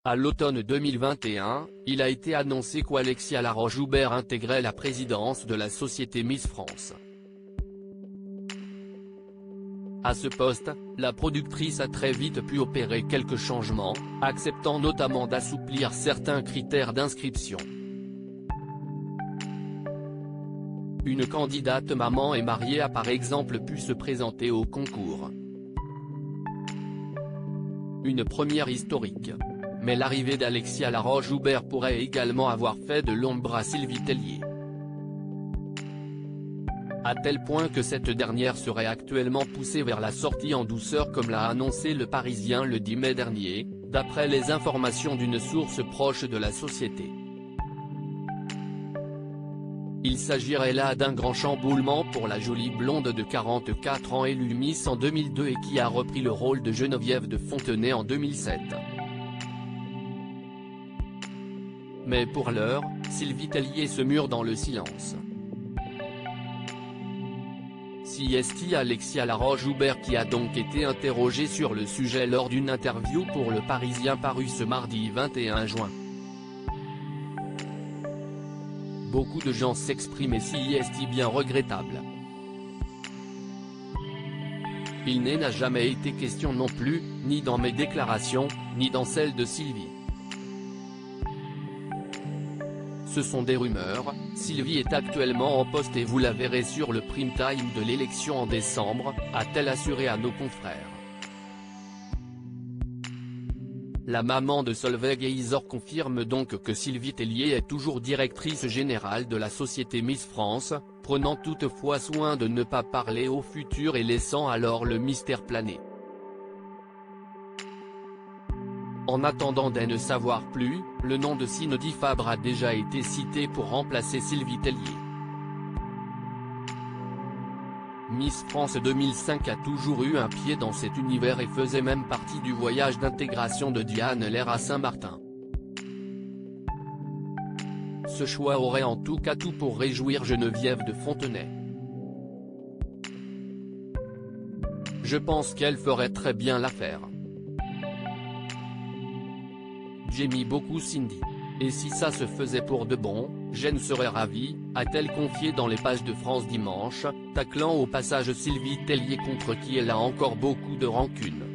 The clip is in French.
À l'automne 2021, il a été annoncé qu'Alexia Laroche-Joubert intégrait la présidence de la société Miss France. À ce poste, la productrice a très vite pu opérer quelques changements, acceptant notamment d'assouplir certains critères d'inscription. Une candidate maman et mariée a par exemple pu se présenter au concours. Une première historique. Mais l'arrivée d'Alexia Laroche-Joubert pourrait également avoir fait de l'ombre à Sylvie Tellier. À tel point que cette dernière serait actuellement poussée vers la sortie en douceur comme l'a annoncé Le Parisien le 10 mai dernier, d'après les informations d'une source proche de la société. Il s'agirait là d'un grand chamboulement pour la jolie blonde de 44 ans élue Miss en 2002 et qui a repris le rôle de Geneviève de Fontenay en 2007. Mais pour l'heure, Sylvie Tellier se mure dans le silence. C'est Alexia Laroche-Joubert qui a donc été interrogée sur le sujet lors d'une interview pour Le Parisien parue ce mardi 21 juin. Beaucoup de gens s'expriment et c'est bien regrettable. Il n'a jamais été question non plus, ni dans mes déclarations, ni dans celles de Sylvie. Ce sont des rumeurs. Sylvie est actuellement en poste et vous la verrez sur le prime time de l'élection en décembre, a-t-elle assuré à nos confrères. La maman de Solveig et Isor confirme donc que Sylvie Tellier est toujours directrice générale de la société Miss France, prenant toutefois soin de ne pas parler au futur et laissant alors le mystère planer. En attendant de ne savoir plus, le nom de Cindy Fabre a déjà été cité pour remplacer Sylvie Tellier. Miss France 2005 a toujours eu un pied dans cet univers et faisait même partie du voyage d'intégration de Diane Lair à Saint-Martin. Ce choix aurait en tout cas tout pour réjouir Geneviève de Fontenay. Je pense qu'elle ferait très bien l'affaire. J'aime beaucoup Cindy. Et si ça se faisait pour de bon, Jen serait ravie, a-t-elle confié dans les pages de France Dimanche, taclant au passage Sylvie Tellier contre qui elle a encore beaucoup de rancune.